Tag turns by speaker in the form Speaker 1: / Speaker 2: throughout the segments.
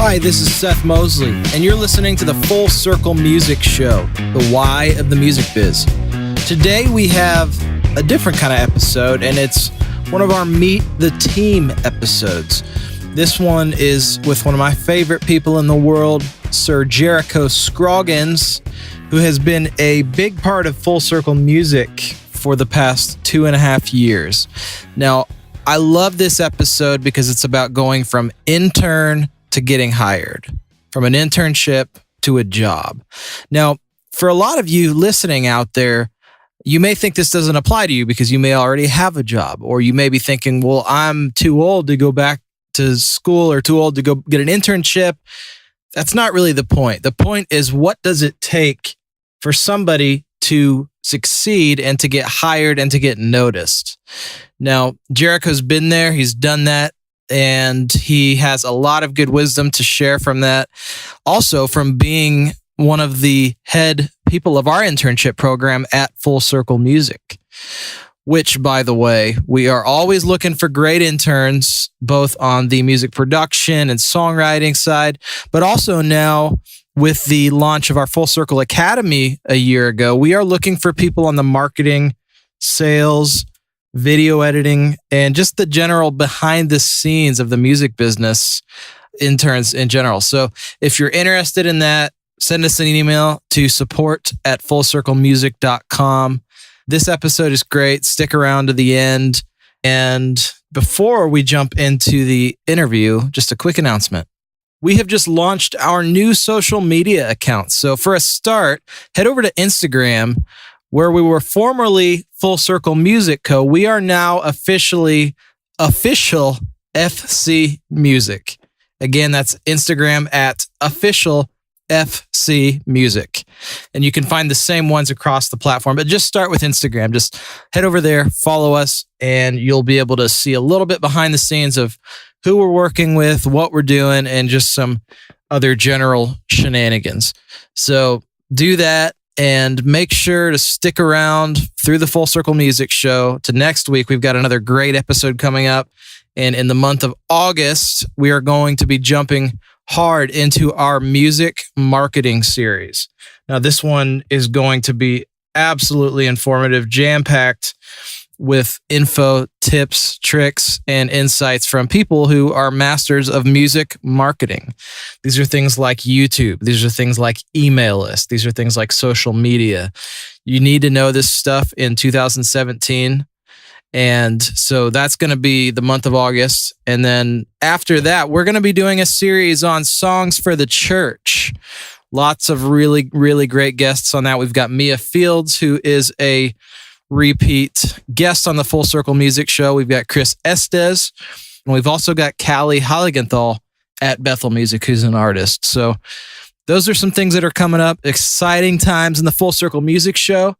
Speaker 1: Hi, this is Seth Mosley, and you're listening to the Full Circle Music Show, the why of the music biz. Today we have a different kind of episode, and it's one of our Meet the Team episodes. This one is with one of my favorite people in the world, Sir Jerricho Scroggins, who has been a big part of Full Circle Music for the past 2.5 years. Now, I love this episode because it's about going from intern to getting hired, from an internship to a job. Now, for a lot of you listening out there, you may think this doesn't apply to you because you may already have a job, or you may be thinking, well, I'm too old to go back to school or too old to go get an internship. That's not really the point. The point is, what does it take for somebody to succeed and to get hired and to get noticed? Now, Jerricho's been there. He's done that. And he has a lot of good wisdom to share from that. Also, from being one of the head people of our internship program at Full Circle Music, which, by the way, we are always looking for great interns, both on the music production and songwriting side, but also now with the launch of our Full Circle Academy a year ago, we are looking for people on the marketing, sales, video editing, and just the general behind the scenes of the music business, interns in general. So if you're interested in that, send us an email to support@fullcirclemusic.com. This episode is great. Stick around to the end. And before we jump into the interview, just a quick announcement. We have just launched our new social media accounts. So for a start, head over to Instagram, where we were formerly Full Circle Music Co. We are now officially official FC Music. Again, that's Instagram at official FC Music. And you can find the same ones across the platform, but just start with Instagram. Just head over there, follow us, and you'll be able to see a little bit behind the scenes of who we're working with, what we're doing, and just some other general shenanigans. So do that. And make sure to stick around through the Full Circle Music Show to next week. We've got another great episode coming up. And in the month of August, we are going to be jumping hard into our music marketing series. Now, this one is going to be absolutely informative, jam-packed with info, tips, tricks, and insights from people who are masters of music marketing. These are things like YouTube. These are things like email lists. These are things like social media. You need to know this stuff in 2017. And so that's going to be the month of August. And then after that, we're going to be doing a series on songs for the church. Lots of really, really great guests on that. We've got Mia Fields, who is a repeat guest on the Full Circle Music Show. We've got Chris Estes, and we've also got Callie Holligenthal at Bethel Music, who's an artist. So those are some things that are coming up. Exciting times in the Full Circle Music Show.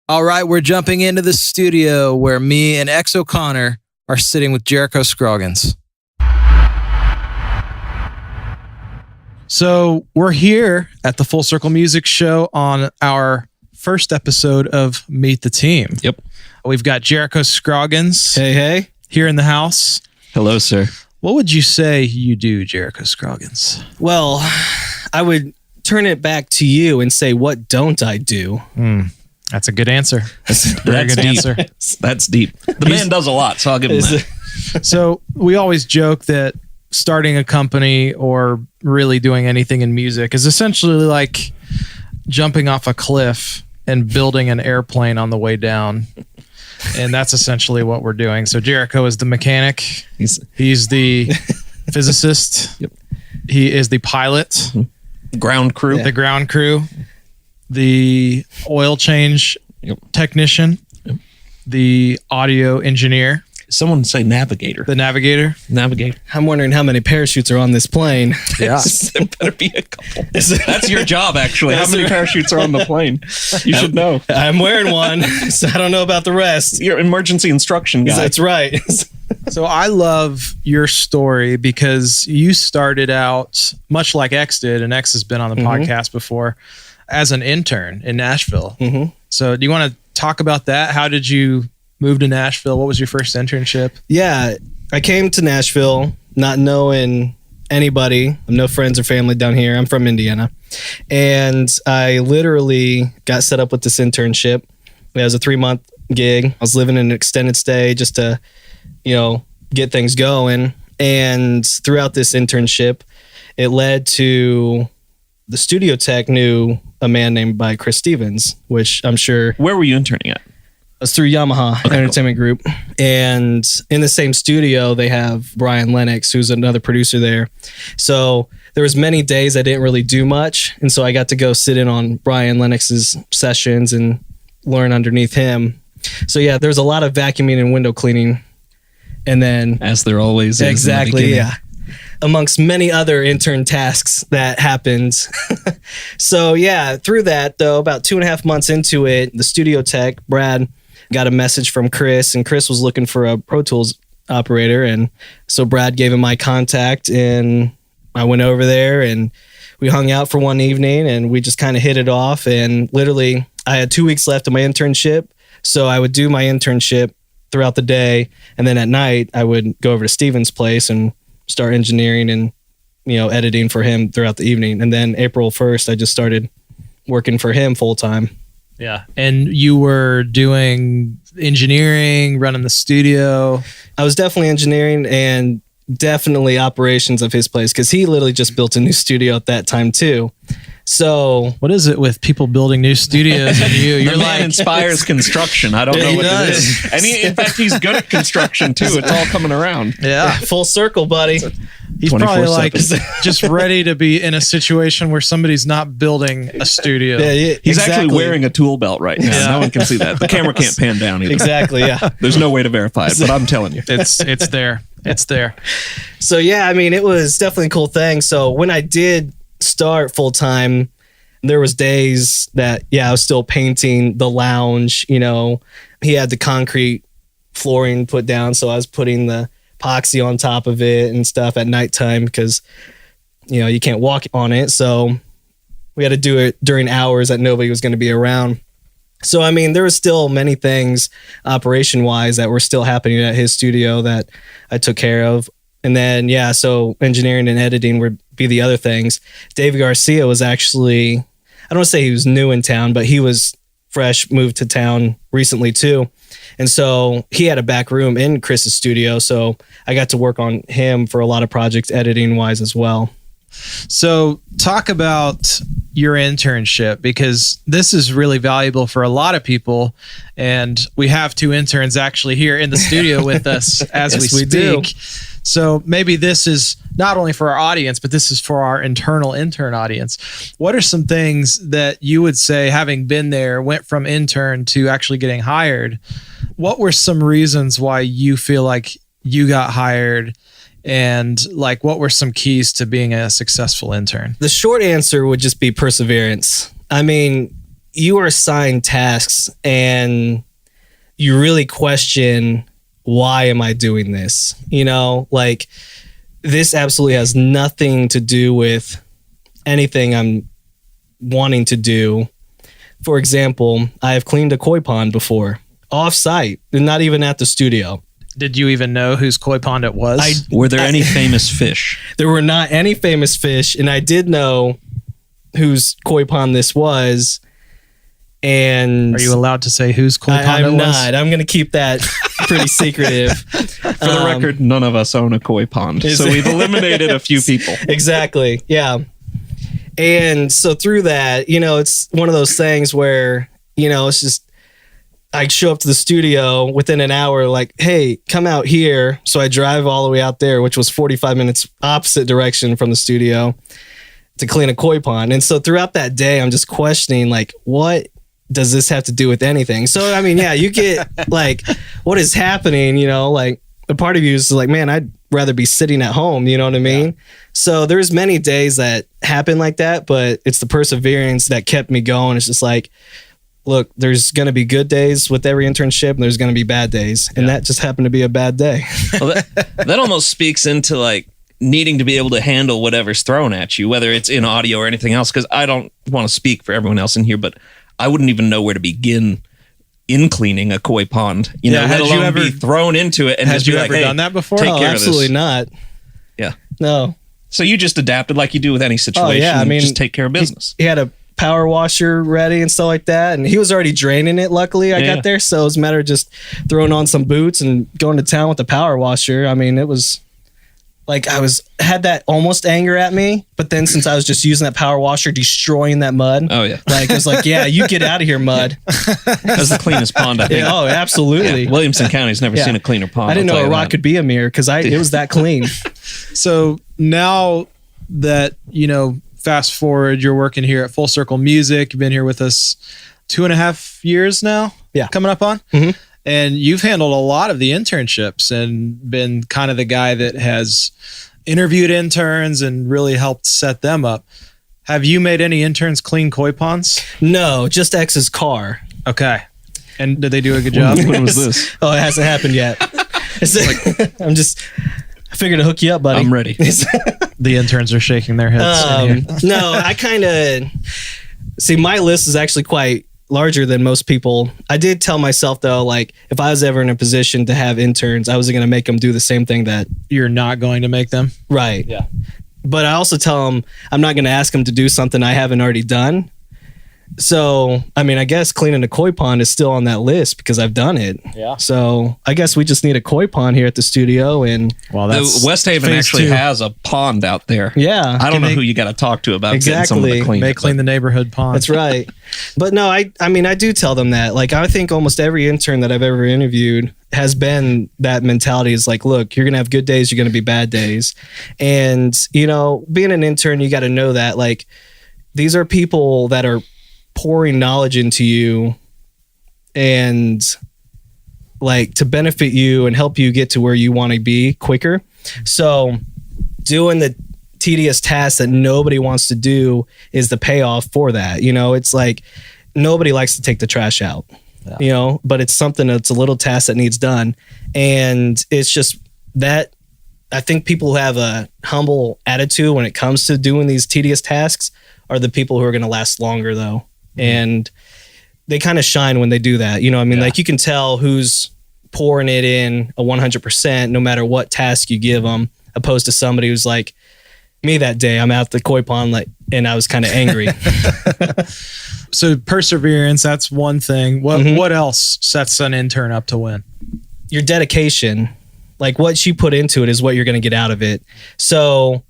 Speaker 1: All right, we're jumping into the studio where me and X O'Connor are sitting with Jerricho Scroggins. So we're here at the Full Circle Music Show on our first episode of Meet the Team.
Speaker 2: Yep.
Speaker 1: We've got Jerricho Scroggins.
Speaker 2: Hey.
Speaker 1: Here in the house.
Speaker 2: Hello, sir.
Speaker 1: What would you say you do, Jerricho Scroggins?
Speaker 3: Well, I would turn it back to you and say, what don't I do?
Speaker 1: That's a good answer.
Speaker 2: That's
Speaker 1: Very good
Speaker 2: deep.
Speaker 1: answer.
Speaker 2: That's deep. The man does a lot, so I'll give him that.
Speaker 1: So we always joke that starting a company or really doing anything in music is essentially like jumping off a cliff and building an airplane on the way down. And that's essentially what we're doing. So Jerricho is the mechanic. He's the physicist.
Speaker 2: Yep.
Speaker 1: He is the pilot.
Speaker 2: Ground crew.
Speaker 1: The ground crew. The oil change technician.
Speaker 2: Yep.
Speaker 1: The audio engineer.
Speaker 2: Someone say navigator.
Speaker 1: The navigator.
Speaker 2: Navigator.
Speaker 3: I'm wondering how many parachutes are on this plane.
Speaker 1: Yeah.
Speaker 2: There better be a couple. That's your job, actually. How many parachutes are on the plane? You should know.
Speaker 3: I'm wearing one, so I don't know about the rest.
Speaker 2: Your emergency instruction guy.
Speaker 3: That's right.
Speaker 1: So I love your story because you started out much like X did, and X has been on the podcast before, as an intern in Nashville. So do you want to talk about that? How did you move to Nashville? What was your first internship?
Speaker 3: Yeah, I came to Nashville not knowing anybody. I have no friends or family down here. I'm from Indiana. And I literally got set up with this internship. It was a 3-month gig. I was living in an extended stay just to, get things going. And throughout this internship, it led to the studio tech knew a man named by Chris Stevens, which I'm sure.
Speaker 2: Where were you interning at?
Speaker 3: It was through Yamaha Entertainment Group. And in the same studio, they have Brian Lennox, who's another producer there. So there was many days I didn't really do much. And so I got to go sit in on Brian Lennox's sessions and learn underneath him. So yeah, there's a lot of vacuuming and window cleaning. And then
Speaker 2: as there always is.
Speaker 3: Exactly, yeah. Amongst many other intern tasks that happened. So yeah, through that though, about 2.5 months into it, the studio tech, Brad, got a message from Chris, and Chris was looking for a Pro Tools operator. And so Brad gave him my contact, and I went over there and we hung out for one evening, and we just kind of hit it off. And literally I had 2 weeks left of my internship. So I would do my internship throughout the day. And then at night I would go over to Steven's place and start engineering and, editing for him throughout the evening. And then April 1st, I just started working for him full time.
Speaker 1: Yeah. And you were doing engineering, running the studio.
Speaker 3: I was definitely engineering and definitely operations of his place, because he literally just built a new studio at that time too. So
Speaker 1: what is it with people building new studios and you?
Speaker 2: You're like inspires construction. I don't know what it is. And in fact, he's good at construction too. It's all coming around.
Speaker 3: Yeah, full circle, buddy.
Speaker 1: He's probably like just ready to be in a situation where somebody's not building a studio.
Speaker 3: Yeah,
Speaker 2: he's actually wearing a tool belt right now. Yeah. No one can see that. The camera can't pan down either.
Speaker 3: Exactly. Yeah.
Speaker 2: There's no way to verify it, but I'm telling you,
Speaker 1: it's there. It's there.
Speaker 3: So yeah, I mean, it was definitely a cool thing. So when I did start full time, there was days that I was still painting the lounge. He had the concrete flooring put down, so I was putting the epoxy on top of it and stuff at nighttime because you can't walk on it. So we had to do it during hours that nobody was going to be around. So I mean, there was still many things operation wise that were still happening at his studio that I took care of. And then, so engineering and editing would be the other things. Dave Garcia was actually, I don't want to say he was new in town, but he was fresh, moved to town recently too. And so he had a back room in Chris's studio. So I got to work on him for a lot of projects editing wise as well.
Speaker 1: So talk about your internship, because this is really valuable for a lot of people. And we have 2 interns actually here in the studio with us as
Speaker 3: yes,
Speaker 1: we speak.
Speaker 3: do.
Speaker 1: So maybe this is not only for our audience, but this is for our internal intern audience. What are some things that you would say, having been there, went from intern to actually getting hired? What were some reasons why you feel like you got hired? And like, what were some keys to being a successful intern?
Speaker 3: The short answer would just be perseverance. I mean, you are assigned tasks and you really question, why am I doing this? Like, this absolutely has nothing to do with anything I'm wanting to do. For example, I have cleaned a koi pond before, off-site, and not even at the studio.
Speaker 1: Did you even know whose koi pond it was?
Speaker 2: Were there any famous fish?
Speaker 3: There were not any famous fish, and I did know whose koi pond this was. And
Speaker 1: are you allowed to say whose koi pond it was?
Speaker 3: I'm not. I'm going to keep that pretty secretive.
Speaker 2: For the record, none of us own a koi pond, so we've eliminated a few people.
Speaker 3: Exactly. Yeah. And so through that, it's one of those things where, it's just, I show up to the studio within an hour, like, hey, come out here. So I drive all the way out there, which was 45 minutes opposite direction from the studio, to clean a koi pond. And so throughout that day, I'm just questioning, like, what does this have to do with anything? So, I mean, you get like, what is happening? Like, a part of you is like, man, I'd rather be sitting at home. You know what I mean? Yeah. So there's many days that happen like that, but it's the perseverance that kept me going. It's just like, look, there's going to be good days with every internship, and there's going to be bad days. And that just happened to be a bad day.
Speaker 2: Well, that almost speaks into like needing to be able to handle whatever's thrown at you, whether it's in audio or anything else. Because I don't want to speak for everyone else in here, but I wouldn't even know where to begin in cleaning a koi pond, let alone be thrown into it. And
Speaker 1: had you ever done that before?
Speaker 2: Take care of this.
Speaker 3: Absolutely not.
Speaker 2: Yeah.
Speaker 3: No.
Speaker 2: So you just adapted like you do with any situation.
Speaker 3: Oh, yeah. I mean,
Speaker 2: just take care of business.
Speaker 3: He had a power washer ready and stuff like that, and he was already draining it. Luckily, I got there, so it was a matter of just throwing on some boots and going to town with the power washer. I mean, it was like had that almost anger at me, but then since I was just using that power washer, destroying that mud.
Speaker 2: Oh yeah,
Speaker 3: like it was like, yeah, you get out of here, mud.
Speaker 2: That's the cleanest pond I think.
Speaker 3: Yeah, oh, absolutely.
Speaker 2: Yeah. Williamson County's never seen a cleaner pond.
Speaker 3: I didn't know a rock could be a mirror because it was that clean.
Speaker 1: So now that fast forward, you're working here at Full Circle Music. You've been here with us 2.5 years now.
Speaker 3: Yeah,
Speaker 1: coming up on.
Speaker 3: Mm-hmm.
Speaker 1: And you've handled a lot of the internships and been kind of the guy that has interviewed interns and really helped set them up. Have you made any interns clean koi ponds?
Speaker 3: No, just X's car.
Speaker 1: Okay. And did they do a good job?
Speaker 2: When was this?
Speaker 3: Oh, it hasn't happened yet. I figured to hook you up, buddy.
Speaker 2: I'm ready.
Speaker 1: The interns are shaking their heads.
Speaker 3: No, I kind of see my list is actually quite larger than most people. I did tell myself though, like if I was ever in a position to have interns, I wasn't going to make them do the same thing that
Speaker 1: you're not going to make them.
Speaker 3: Right.
Speaker 1: Yeah.
Speaker 3: But I also tell them I'm not going to ask them to do something I haven't already done. So, I mean, I guess cleaning a koi pond is still on that list because I've done it.
Speaker 1: Yeah.
Speaker 3: So I guess we just need a koi pond here at the studio. And
Speaker 2: that's West Haven actually has a pond out there.
Speaker 3: Yeah.
Speaker 2: I don't know who you got to talk to about getting someone to clean it.
Speaker 1: Clean the neighborhood pond.
Speaker 3: That's right. But no, I mean, I do tell them that. Like, I think almost every intern that I've ever interviewed has been that mentality is like, look, you're going to have good days, you're going to be bad days. And, being an intern, you got to know that, like, these are people that are pouring knowledge into you and like to benefit you and help you get to where you want to be quicker. So doing the tedious tasks that nobody wants to do is the payoff for that. It's like nobody likes to take the trash out, but it's something that's a little task that needs done. And it's just that I think people who have a humble attitude when it comes to doing these tedious tasks are the people who are going to last longer though. And they kind of shine when they do that. Like you can tell who's pouring it in a 100% no matter what task you give them, opposed to somebody who's like me that day. I'm out the koi pond and I was kind of angry.
Speaker 1: So perseverance, that's one thing. What else sets an intern up to win?
Speaker 3: Your dedication. Like what you put into it is what you're going to get out of it. So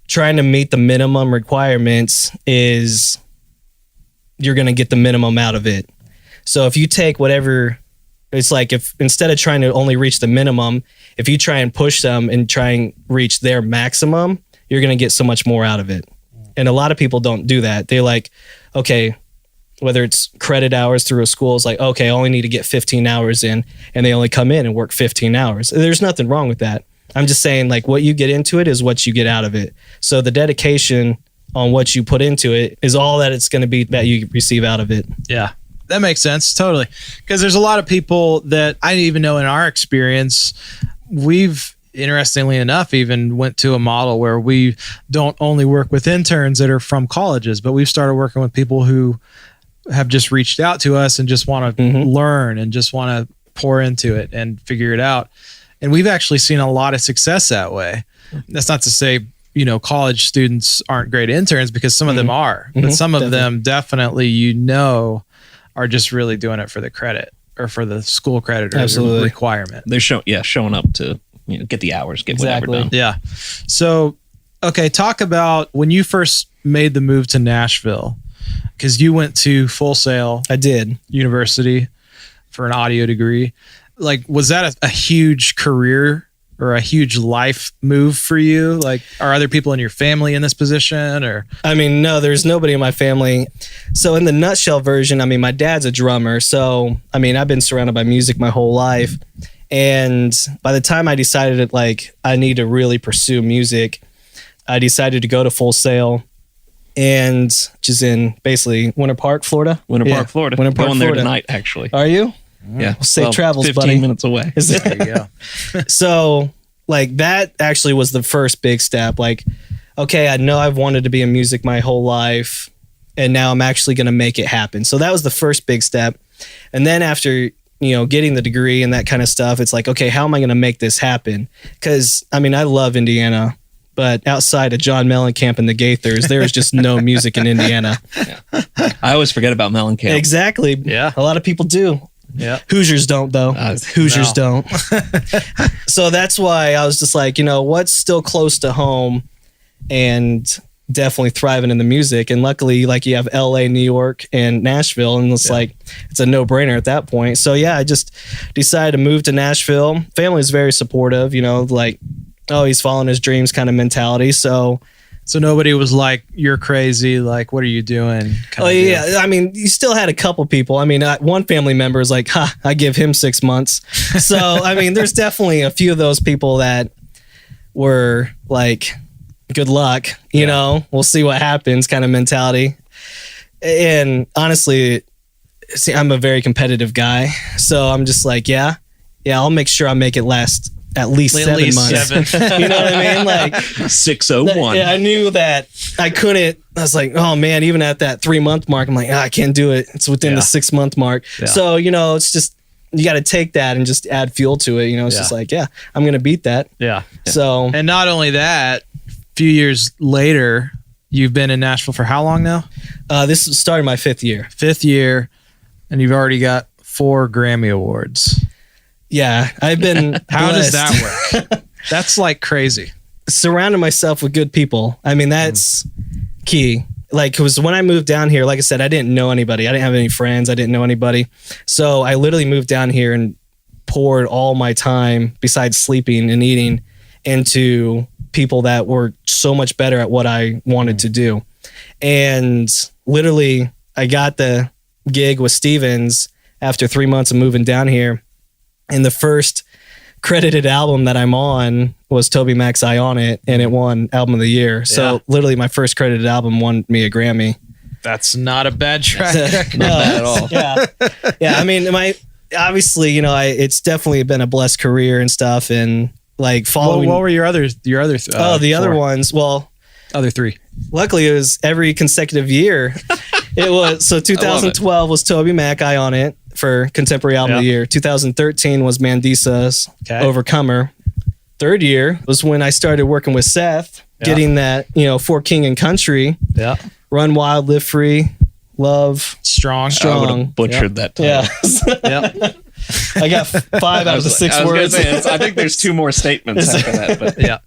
Speaker 3: trying to meet the minimum requirements is you're going to get the minimum out of it. So if you take whatever, it's like if instead of trying to only reach the minimum, if you try and push them and try and reach their maximum, you're going to get so much more out of it. And a lot of people don't do that. They're like, okay, whether it's credit hours through a school, it's like, okay, I only need to get 15 hours in, and they only come in and work 15 hours. There's nothing wrong with that. I'm just saying like what you get into it is what you get out of it. So the dedication on what you put into it is all that it's going to be that you receive out of it.
Speaker 1: Yeah, that makes sense. Totally. Because there's a lot of people that I even know in our experience, we've interestingly enough, even went to a model where we don't only work with interns that are from colleges, but we've started working with people who have just reached out to us and just want to learn and just want to pour into it and figure it out. And we've actually seen a lot of success that way. That's not to say, college students aren't great interns, because some of them are, but some of them definitely, are just really doing it for the credit or for the school credit or the requirement.
Speaker 2: They're showing up to get the hours, get whatever done.
Speaker 1: Yeah. So, okay, talk about when you first made the move to Nashville, because you went to Full Sail.
Speaker 3: I did.
Speaker 1: University for an audio degree. Like, was that a huge career or a huge life move for you? Like, are other people in your family in this position or?
Speaker 3: I mean, no, there's nobody in my family. So in the nutshell version, I mean, my dad's a drummer. So, I mean, I've been surrounded by music my whole life. And by the time I decided that like I need to really pursue music, I decided to go to Full Sail, and which is in basically Winter Park, Florida.
Speaker 2: Winter Park, Florida.
Speaker 3: Winter Park,
Speaker 2: Going
Speaker 3: Florida.
Speaker 2: there tonight, actually.
Speaker 3: Are you?
Speaker 2: Yeah.
Speaker 3: Well, safe travels,
Speaker 2: 15
Speaker 3: buddy.
Speaker 2: minutes away.
Speaker 3: There you go. So like that actually was the first big step. Like, okay, I know I've wanted to be in music my whole life, and now I'm actually going to make it happen. So that was the first big step. And then after, getting the degree and that kind of stuff, it's like, okay, how am I going to make this happen? Because I mean, I love Indiana, But outside of John Mellencamp and the Gaithers, there is just no music in Indiana.
Speaker 2: I always forget about Mellencamp.
Speaker 3: Exactly.
Speaker 1: Yeah.
Speaker 3: A lot of people do.
Speaker 1: Yeah.
Speaker 3: Hoosiers don't, though. Hoosiers
Speaker 1: no.
Speaker 3: don't. So that's why I was just like, what's still close to home and definitely thriving in the music. And luckily, like, you have LA, New York, and Nashville. And it's like, it's a no-brainer at that point. So yeah, I just decided to move to Nashville. Family is very supportive, like, oh, he's following his dreams kind of mentality. So
Speaker 1: nobody was like, you're crazy. Like, what are you doing?
Speaker 3: Oh, yeah. I mean, you still had a couple people. I mean, one family member is like, I give him 6 months. So, I mean, there's definitely a few of those people that were like, good luck, we'll see what happens kind of mentality. And honestly, see, I'm a very competitive guy. So I'm just like, yeah, I'll make sure I make it last at least 7 months.
Speaker 1: 7.
Speaker 3: You know what I mean? Like
Speaker 2: 601.
Speaker 3: Yeah, I knew that I couldn't. I was like, oh man, even at that 3 month mark, I'm like, I can't do it. It's within the 6 month mark. Yeah. So, it's just, you got to take that and just add fuel to it. It's just like, I'm going to beat that.
Speaker 1: Yeah.
Speaker 3: So,
Speaker 1: and not only that, a few years later, you've been in Nashville for how long now?
Speaker 3: This started my 5th year.
Speaker 1: 5th year, and you've already got 4 Grammy Awards.
Speaker 3: Yeah, I've been
Speaker 1: How
Speaker 3: blessed.
Speaker 1: does that work? That's like crazy.
Speaker 3: Surrounding myself with good people. I mean, that's key. Like, because when I moved down here, like I said, I didn't know anybody. I didn't have any friends. I didn't know anybody. So I literally moved down here and poured all my time, besides sleeping and eating, into people that were so much better at what I wanted to do. And literally, I got the gig with Stevens after 3 months of moving down here. And the first credited album that I'm on was Toby Mac's Eye on It, and it won Album of the Year. So literally my first credited album won me a Grammy.
Speaker 1: That's not a bad track record.
Speaker 2: Not bad at all.
Speaker 3: Yeah. I mean, obviously, it's definitely been a blessed career and stuff, and like following.
Speaker 1: What were your other? The
Speaker 3: other ones. Well,
Speaker 1: other 3.
Speaker 3: Luckily, it was every consecutive year. It was 2012 was Toby Mac Eye on It for Contemporary Album of the Year. 2013 was Mandisa's Overcomer. 3rd year was when I started working with Seth, getting that, For King and Country.
Speaker 1: Yeah.
Speaker 3: Run Wild, Live Free, Love.
Speaker 1: Strong.
Speaker 2: I would have butchered that title.
Speaker 3: Yeah. I got 5 out of the 6 words.
Speaker 2: I think there's 2 more statements after that. But.
Speaker 1: Yeah.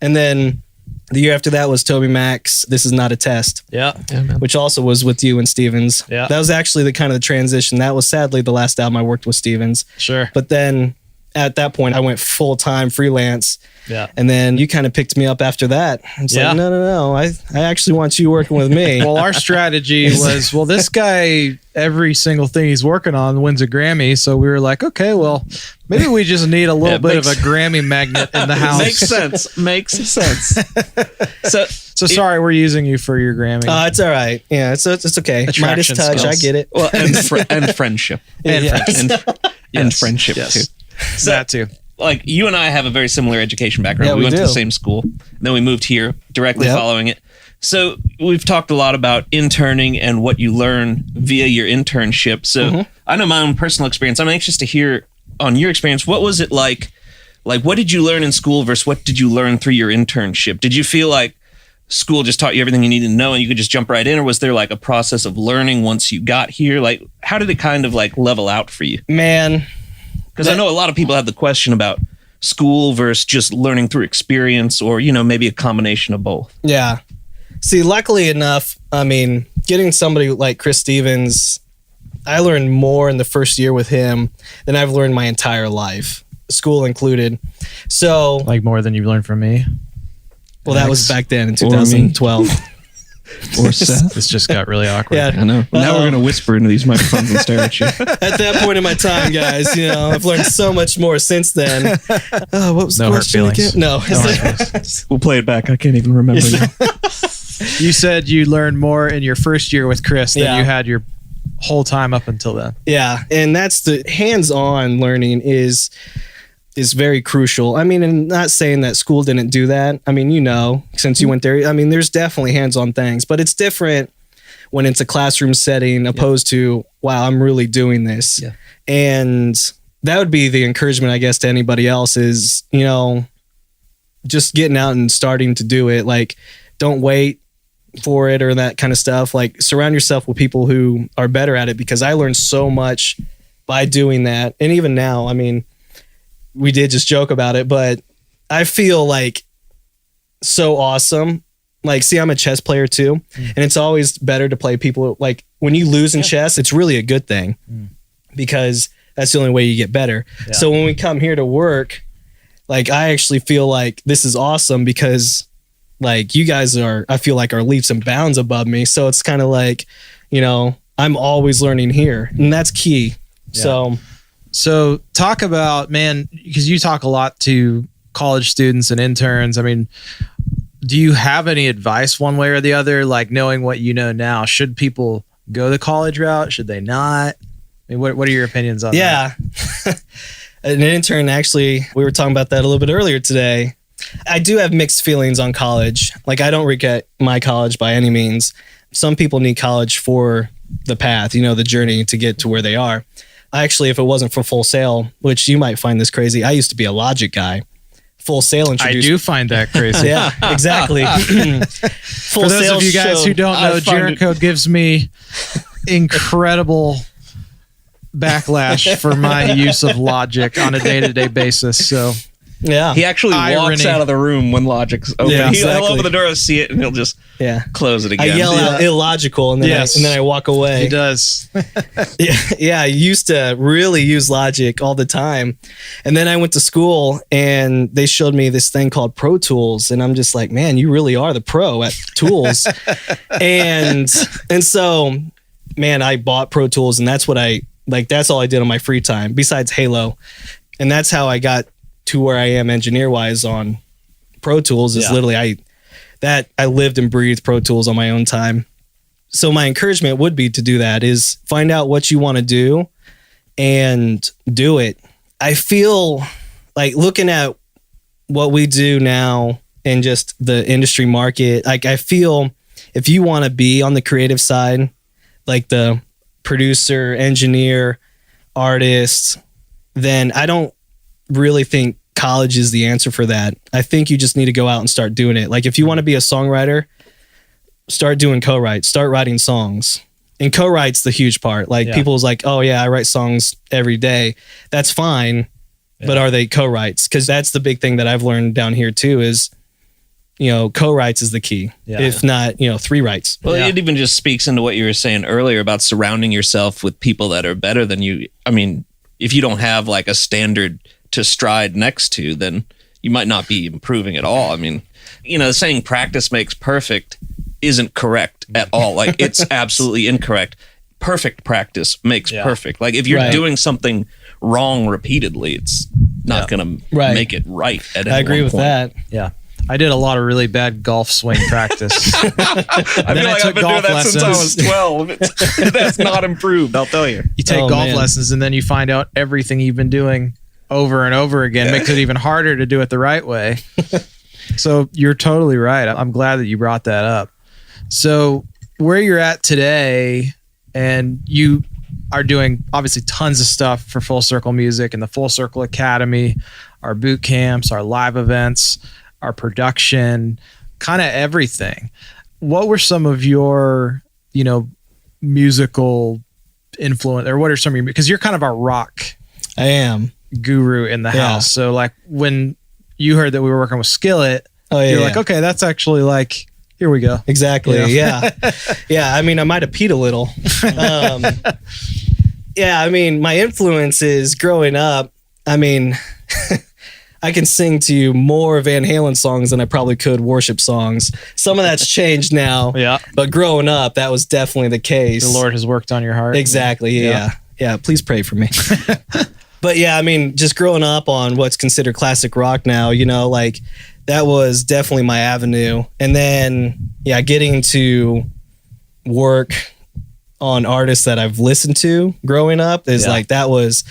Speaker 3: And then the year after that was Toby Mac's This Is Not a Test.
Speaker 1: Yeah.
Speaker 3: Which also was with you and Stevens.
Speaker 1: Yeah.
Speaker 3: That was actually the kind of the transition. That was sadly the last album I worked with Stevens.
Speaker 1: Sure.
Speaker 3: But then at that point I went full-time freelance.
Speaker 1: Yeah.
Speaker 3: And then you kind of picked me up after that. It's like, no. I actually want you working with me.
Speaker 1: Well, our strategy was, this guy, every single thing he's working on wins a Grammy. So we were like, okay, well, maybe we just need a little bit of a Grammy magnet in the house.
Speaker 2: Makes sense.
Speaker 1: So sorry, we're using you for your Grammy.
Speaker 3: It's all right. Yeah, it's okay. Midas touch, I get it.
Speaker 2: Well, and friendship. And friendship too.
Speaker 1: So, that too.
Speaker 2: Like, you and I have a very similar education background.
Speaker 3: Yeah,
Speaker 2: we went to
Speaker 3: do.
Speaker 2: the same school. Then we moved here directly following it. So we've talked a lot about interning and what you learn via your internship. So I know my own personal experience. I'm anxious to hear on your experience. What was it like? Like, what did you learn in school versus what did you learn through your internship? Did you feel like school just taught you everything you needed to know and you could just jump right in? Or was there like a process of learning once you got here? Like, how did it kind of like level out for you?
Speaker 3: Man.
Speaker 2: Because I know a lot of people have the question about school versus just learning through experience, or, maybe a combination of both.
Speaker 3: Yeah. See, luckily enough, I mean, getting somebody like Chris Stevens, I learned more in the first year with him than I've learned my entire life, school included. So,
Speaker 1: like more than you've learned from me.
Speaker 3: Well, that was back then in 2012.
Speaker 2: Or Seth.
Speaker 1: This just got really awkward.
Speaker 3: Yeah,
Speaker 2: I know. Now we're going to whisper into these microphones and stare at you.
Speaker 3: At that point in my time, guys, I've learned so much more since then. What was the
Speaker 1: No hurt
Speaker 3: question
Speaker 1: feelings.
Speaker 3: again? No.
Speaker 2: We'll play it back. I can't even remember now.
Speaker 1: You said you learned more in your first year with Chris than you had your whole time up until then.
Speaker 3: Yeah, and that's the hands-on learning is very crucial. I mean, and not saying that school didn't do that. I mean, since you went there, I mean, there's definitely hands-on things, but it's different when it's a classroom setting opposed to, wow, I'm really doing this.
Speaker 2: Yeah.
Speaker 3: And that would be the encouragement, I guess, to anybody else is, just getting out and starting to do it. Like, don't wait for it or that kind of stuff. Like, surround yourself with people who are better at it, because I learned so much by doing that. And even now, I mean, we did just joke about it, but I feel like so awesome. Like, see, I'm a chess player too, and it's always better to play people. Like, when you lose in chess, it's really a good thing because that's the only way you get better. Yeah. So when we come here to work, like, I actually feel like this is awesome because, like, you guys are, I feel like, are leaps and bounds above me. So it's kind of like, you know, I'm always learning here, and that's key. Yeah.
Speaker 1: So talk about, man, because you talk a lot to college students and interns. I mean, do you have any advice one way or the other? Like, knowing what you know now, should people go the college route? Should they not? I mean, what are your opinions on that?
Speaker 3: Yeah. An intern, actually, we were talking about that a little bit earlier today. I do have mixed feelings on college. Like, I don't regret my college by any means. Some people need college for the path, you know, the journey to get to where they are. Actually, if it wasn't for Full Sail, which you might find this crazy, I used to be a Logic guy. Full Sail introduced.
Speaker 1: I do find that crazy.
Speaker 3: Yeah, exactly.
Speaker 1: For those of you guys who don't know, Jerricho gives me incredible backlash for my use of Logic on a day-to-day basis. So
Speaker 3: yeah,
Speaker 2: he actually walks out of the room when Logic's open.
Speaker 3: Yeah,
Speaker 2: He'll open the door, see it, and he'll just close it again.
Speaker 3: I yell out illogical, and then I walk away.
Speaker 1: He does.
Speaker 3: Yeah, I used to really use Logic all the time, and then I went to school, and they showed me this thing called Pro Tools, and I'm just like, man, you really are the pro at tools. and so, man, I bought Pro Tools, and that's what that's all I did on my free time besides Halo, and that's how I got to where I am engineer wise on Pro Tools. Is literally I lived and breathed Pro Tools on my own time. So my encouragement would be to do that, is find out what you want to do and do it. I feel like, looking at what we do now and just the industry market, like, I feel if you want to be on the creative side, like the producer, engineer, artist, then I don't really think college is the answer for that. I think you just need to go out and start doing it. Like, if you want to be a songwriter, start doing co-writes, start writing songs. And co-write's the huge part. Like, people's like, oh yeah, I write songs every day. That's fine. But are they co-writes? Because that's the big thing that I've learned down here too, is, you know, co-writes is the key. If not, you know, 3 writes.
Speaker 2: Well, it even just speaks into what you were saying earlier about surrounding yourself with people that are better than you. I mean, if you don't have like a standard to stride next to, then you might not be improving at all. I mean, you know, the saying practice makes perfect isn't correct at all. Like, it's absolutely incorrect. Perfect practice makes perfect. Like, if you're doing something wrong repeatedly, it's not going to make it right at any
Speaker 3: I agree with
Speaker 2: point.
Speaker 3: that.
Speaker 1: Yeah. I did a lot of really bad golf swing practice.
Speaker 2: I feel like I've been doing that since I was 12. That's not improved, I'll tell you.
Speaker 1: You take golf lessons, and then you find out everything you've been doing over and over again makes it even harder to do it the right way. So you're totally right. I'm glad that you brought that up. So where you're at today, and you are doing obviously tons of stuff for Full Circle Music and the Full Circle Academy, our boot camps, our live events, our production, kind of everything. What were some of your, you know, musical influence, or what are some of your, because you're kind of our rock
Speaker 3: I am
Speaker 1: guru in the house. So like, when you heard that we were working with Skillet, you're like, okay, that's actually like, here we go.
Speaker 3: Exactly. You know? Yeah. I mean, I might have peed a little. Yeah. I mean, my influences growing up, I mean, I can sing to you more Van Halen songs than I probably could worship songs. Some of that's changed now. But growing up, that was definitely the case.
Speaker 1: The Lord has worked on your heart.
Speaker 3: Exactly. Yeah. Please pray for me. But yeah, I mean, just growing up on what's considered classic rock now, you know, like, that was definitely my avenue. And then, getting to work on artists that I've listened to growing up is like, that was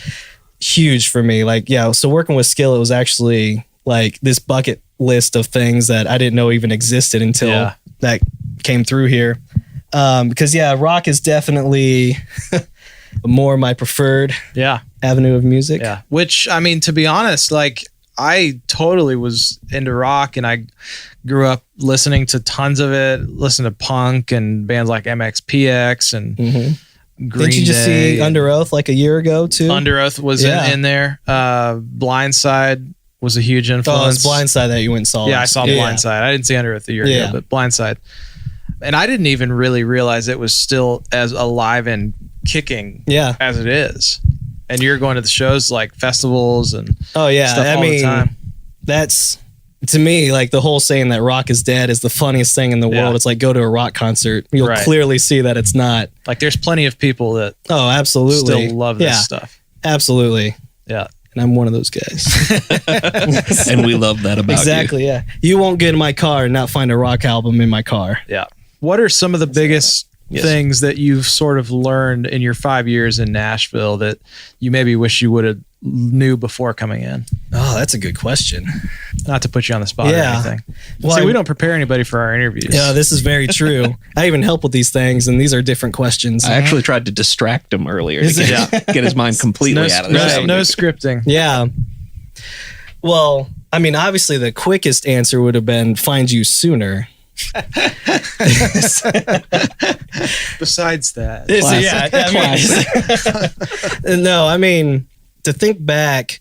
Speaker 3: huge for me. Like, so working with Skillet was actually like this bucket list of things that I didn't know even existed until that came through here. Because rock is definitely more my preferred avenue of music.
Speaker 1: Which, I mean, to be honest, like, I totally was into rock, and I grew up listening to tons of it, listened to punk and bands like MXPX and Green
Speaker 3: Didn't you just
Speaker 1: Day.
Speaker 3: see Under Oath like a year ago too?
Speaker 1: Under Oath was in there. Blindside was a huge influence.
Speaker 3: Oh, it's Blindside that you went and saw.
Speaker 1: Yeah, I saw Blindside. I didn't see Under Oath a year ago, but Blindside. And I didn't even really realize it was still as alive and kicking as it is. And you're going to the shows like festivals and stuff all the time.
Speaker 3: That's, to me, like the whole saying that rock is dead is the funniest thing in the world. It's like, go to a rock concert. You'll clearly see that it's not.
Speaker 1: Like there's plenty of people that
Speaker 3: absolutely
Speaker 1: still love this stuff.
Speaker 3: Absolutely.
Speaker 1: Yeah.
Speaker 3: And I'm one of those guys.
Speaker 2: And we love that about you.
Speaker 3: Exactly, yeah. You won't get in my car and not find a rock album in my car.
Speaker 1: Yeah. What are some of the biggest things that you've sort of learned in your 5 years in Nashville that you maybe wish you would have knew before coming in?
Speaker 3: Oh, that's a good question.
Speaker 1: Not to put you on the spot or anything.
Speaker 3: Well,
Speaker 1: see, we don't prepare anybody for our interviews.
Speaker 3: Yeah, this is very true. I even help with these things, and these are different questions.
Speaker 2: I actually tried to distract him earlier to get his mind completely out of this.
Speaker 1: No scripting.
Speaker 3: Yeah. Well, I mean, obviously the quickest answer would have been find you sooner.
Speaker 1: Besides that,
Speaker 3: no, I mean, to think back,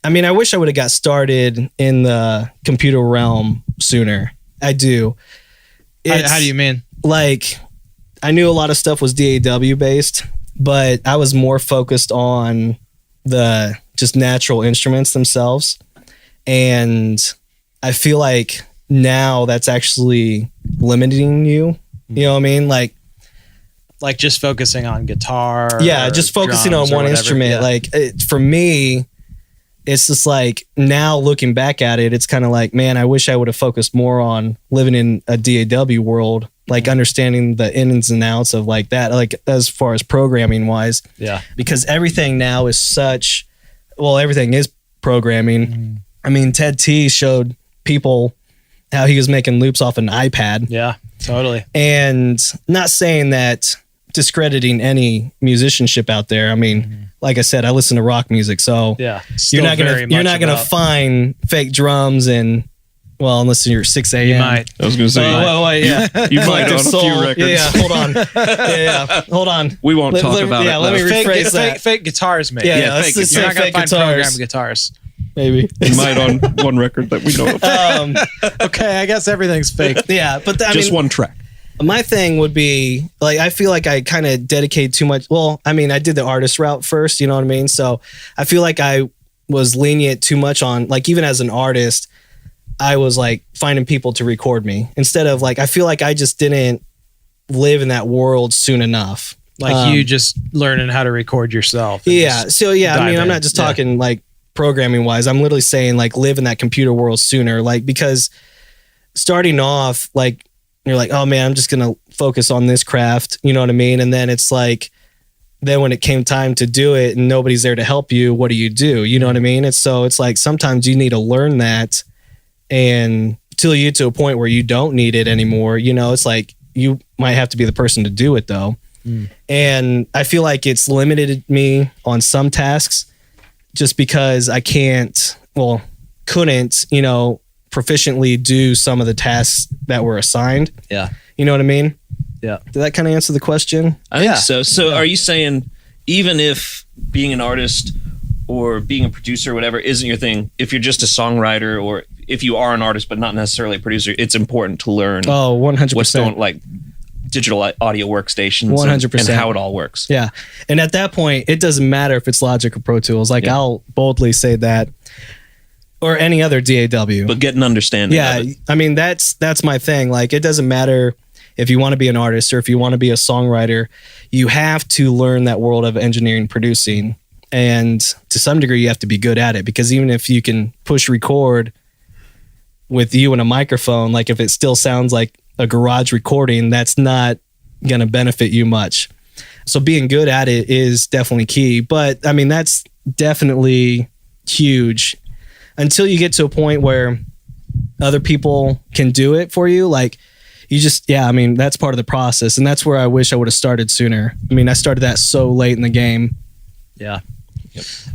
Speaker 3: I mean, I wish I would have got started in the computer realm sooner. I do.
Speaker 1: How do you mean?
Speaker 3: Like, I knew a lot of stuff was DAW based, but I was more focused on the just natural instruments themselves. And I feel like now that's actually limiting you. You know what I mean? Like
Speaker 1: just focusing on guitar.
Speaker 3: Yeah, just focusing on one instrument. Yeah. Like for me, it's just like now looking back at it, it's kind of like, man, I wish I would have focused more on living in a DAW world, like understanding the ins and outs of like that, like as far as programming wise.
Speaker 1: Yeah.
Speaker 3: Because everything now is everything is programming. I mean, Ted T showed people how he was making loops off an iPad.
Speaker 1: Yeah, totally.
Speaker 3: And not saying that discrediting any musicianship out there. I mean, like I said, I listen to rock music, so you're not gonna find fake drums and unless you're 6 a.m.
Speaker 1: You might.
Speaker 2: I was gonna say, you might on a few records.
Speaker 3: Yeah, hold on. Hold on.
Speaker 2: We won't talk about it.
Speaker 3: Let me rephrase that.
Speaker 1: Fake guitars, mate.
Speaker 3: Yeah,
Speaker 1: fake. You're not gonna find programmed guitars.
Speaker 3: Maybe
Speaker 2: you might on one record that we know of.
Speaker 1: Okay, I guess everything's fake.
Speaker 3: Yeah, but
Speaker 2: just one track.
Speaker 3: My thing would be like, I feel like I kind of dedicate too much. Well, I mean, I did the artist route first, you know what I mean? So I feel like I was lenient too much on, like, even as an artist, I was like finding people to record me instead of like, I feel like I just didn't live in that world soon enough.
Speaker 1: Like you just learning how to record yourself.
Speaker 3: Yeah. So I mean, I'm not just talking like programming wise. I'm literally saying like live in that computer world sooner. Like, because starting off, like, you're like, oh man, I'm just going to focus on this craft. You know what I mean? And then it's like, then when it came time to do it and nobody's there to help you, what do? You know what I mean? It's like, sometimes you need to learn that and till you get to a point where you don't need it anymore. You know, it's like, you might have to be the person to do it though. And I feel like it's limited me on some tasks just because I couldn't, you know, proficiently do some of the tasks that were assigned.
Speaker 1: Yeah.
Speaker 3: You know what I mean?
Speaker 1: Yeah.
Speaker 3: Did that kind of answer the question?
Speaker 2: I think so. So are you saying even if being an artist or being a producer or whatever isn't your thing, if you're just a songwriter or if you are an artist but not necessarily a producer, it's important to learn
Speaker 3: 100%.
Speaker 2: what's going, like digital audio workstations
Speaker 3: 100%.
Speaker 2: and how it all works.
Speaker 3: Yeah. And at that point, it doesn't matter if it's Logic or Pro Tools. Like I'll boldly say that. Or any other DAW.
Speaker 2: But get an understanding of it.
Speaker 3: I mean, that's my thing. Like, it doesn't matter if you want to be an artist or if you want to be a songwriter, you have to learn that world of engineering, producing. And to some degree, you have to be good at it, because even if you can push record with you and a microphone, like if it still sounds like a garage recording, that's not going to benefit you much. So being good at it is definitely key. But I mean, that's definitely huge. Until you get to a point where other people can do it for you, like you just, I mean, that's part of the process. And that's where I wish I would have started sooner. I mean, I started that so late in the game.
Speaker 1: Yeah.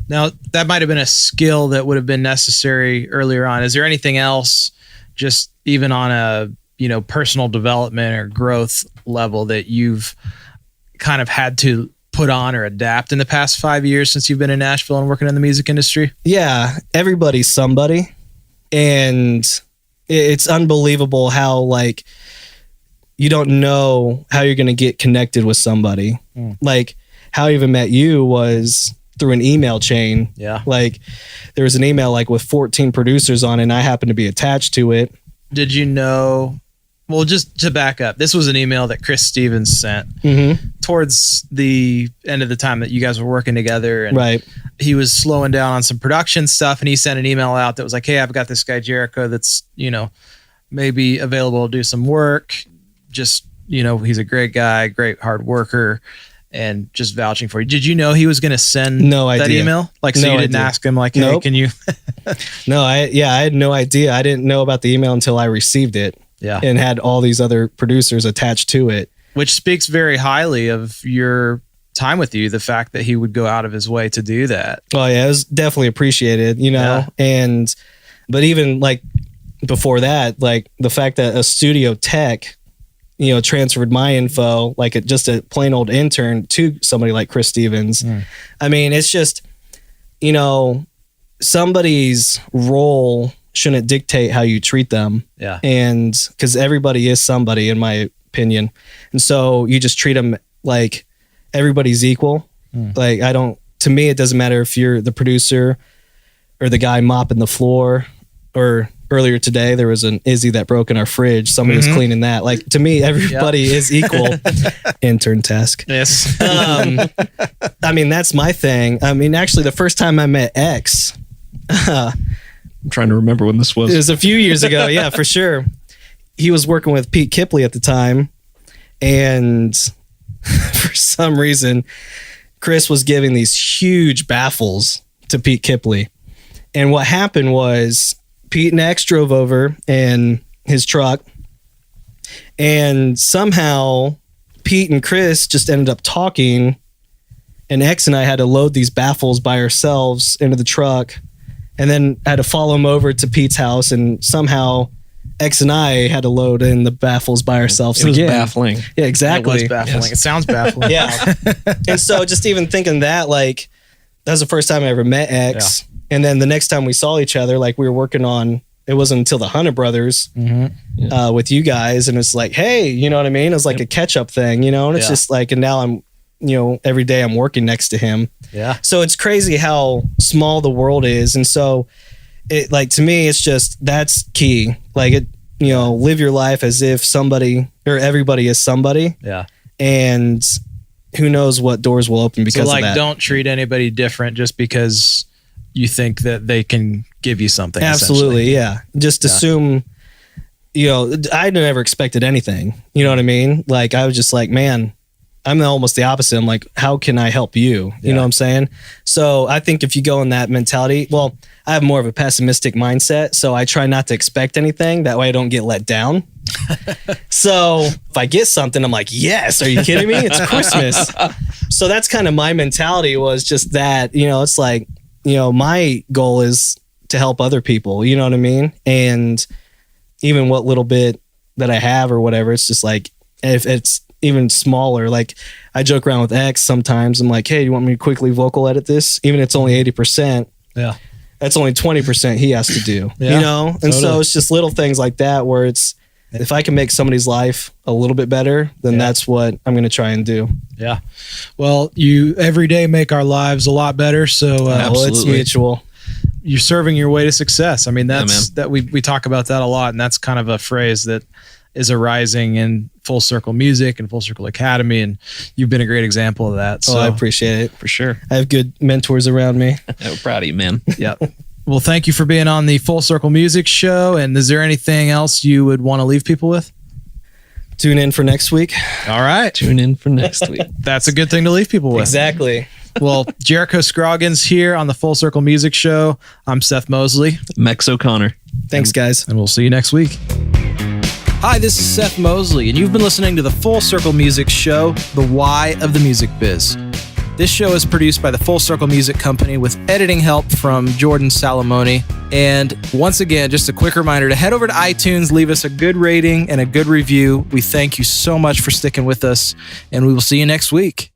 Speaker 1: Now, that might have been a skill that would have been necessary earlier on. Is there anything else, just even on a, personal development or growth level, that you've kind of had to put on or adapt in the past 5 years since you've been in Nashville and working in the music industry?
Speaker 3: Yeah, everybody's somebody. And it's unbelievable how, like, you don't know how you're going to get connected with somebody. Like, how I even met you was through an email chain.
Speaker 1: Yeah.
Speaker 3: Like, there was an email like with 14 producers on it, and I happened to be attached to it.
Speaker 1: Did you know? Well, just to back up, this was an email that Chris Stevens sent towards the end of the time that you guys were working together. And
Speaker 3: right.
Speaker 1: He was slowing down on some production stuff, and he sent an email out that was like, hey, I've got this guy Jerricho that's, maybe available to do some work. Just, he's a great guy, great hard worker, and just vouching for you. Did you know he was going to send that email? Like, so you didn't ask him like, hey, can you?
Speaker 3: No, I had no idea. I didn't know about the email until I received it.
Speaker 1: Yeah.
Speaker 3: And had all these other producers attached to it. Which
Speaker 1: speaks very highly of your time with you, the fact that he would go out of his way to do that.
Speaker 3: Oh yeah, it was definitely appreciated,
Speaker 1: Yeah.
Speaker 3: But even like before that, like the fact that a studio tech, transferred my info, like just a plain old intern, to somebody like Chris Stevens. I mean, it's just, somebody's role shouldn't dictate how you treat them.
Speaker 1: Yeah.
Speaker 3: And because everybody is somebody, in my opinion. And so you just treat them like everybody's equal. Like, to me, it doesn't matter if you're the producer or the guy mopping the floor, or earlier today, there was an Izzy that broke in our fridge. Somebody was cleaning that. Like, to me, everybody is equal. Intern task.
Speaker 1: Yes.
Speaker 3: I mean, that's my thing. I mean, actually, the first time I met X,
Speaker 2: I'm trying to remember when this was.
Speaker 3: It was a few years ago. Yeah, for sure. He was working with Pete Kipley at the time. And for some reason, Chris was giving these huge baffles to Pete Kipley. And what happened was Pete and X drove over in his truck. And somehow Pete and Chris just ended up talking. And X and I had to load these baffles by ourselves into the truck. And then I had to follow him over to Pete's house, and somehow X and I had to load in the baffles by ourselves.
Speaker 2: It was
Speaker 3: again.
Speaker 2: baffling.
Speaker 3: Yeah, exactly.
Speaker 1: It was baffling. Yes. It sounds baffling.
Speaker 3: Yeah. And so just even thinking that, like, that was the first time I ever met X. Yeah. And then the next time we saw each other, like, we were working on, it wasn't until the Hunter Brothers with you guys. And it's like, hey, you know what I mean? It was like a catch-up thing, and it's just like, and now I'm, every day I'm working next to him.
Speaker 1: Yeah.
Speaker 3: So it's crazy how small the world is. And so it, like, to me, it's just, that's key. Like, it, live your life as if somebody or everybody is somebody.
Speaker 1: Yeah.
Speaker 3: And who knows what doors will open because
Speaker 1: of that.
Speaker 3: that.
Speaker 1: Don't treat anybody different just because you think that they can give you something.
Speaker 3: Absolutely. Yeah. Just assume, I never expected anything. You know what I mean? Like, I was just like, man, I'm almost the opposite. I'm like, how can I help you? You know what I'm saying? So I think if you go in that mentality, well, I have more of a pessimistic mindset. So I try not to expect anything. That way I don't get let down. So if I get something, I'm like, yes, are you kidding me? It's Christmas. So that's kind of my mentality, was just that, it's like, my goal is to help other people, you know what I mean? And even what little bit that I have or whatever, it's just like, if it's even smaller, like I joke around with X sometimes. I'm like, hey, you want me to quickly vocal edit this? Even if it's only 80%.
Speaker 1: Yeah.
Speaker 3: That's only 20% he has to do, And
Speaker 1: totally.
Speaker 3: So it's just little things like that where it's, if I can make somebody's life a little bit better, then that's what I'm going to try and do.
Speaker 1: Yeah. Well, you every day make our lives a lot better. So
Speaker 3: well, it's mutual.
Speaker 1: You're serving your way to success. I mean, that we talk about that a lot, and that's kind of a phrase that is arising in Full Circle Music and Full Circle Academy, and you've been a great example of that. So
Speaker 3: I appreciate it.
Speaker 1: For sure.
Speaker 3: I have good mentors around me.
Speaker 2: I'm proud of you, man.
Speaker 1: Yeah. Well, thank you for being on the Full Circle Music Show. And is there anything else you would want to leave people with?
Speaker 3: Tune in for next week.
Speaker 1: All right.
Speaker 2: Tune in for next week.
Speaker 1: That's a good thing to leave people with.
Speaker 3: Exactly.
Speaker 1: Well, Jerricho Scroggins here on the Full Circle Music Show. I'm Seth Mosley.
Speaker 2: Mex O'Connor.
Speaker 3: Thanks, guys.
Speaker 1: And we'll see you next week. Hi, this is Seth Mosley, and you've been listening to the Full Circle Music Show, the Why of the Music Biz. This show is produced by the Full Circle Music Company with editing help from Jordan Salamoni. And once again, just a quick reminder to head over to iTunes, leave us a good rating and a good review. We thank you so much for sticking with us, and we will see you next week.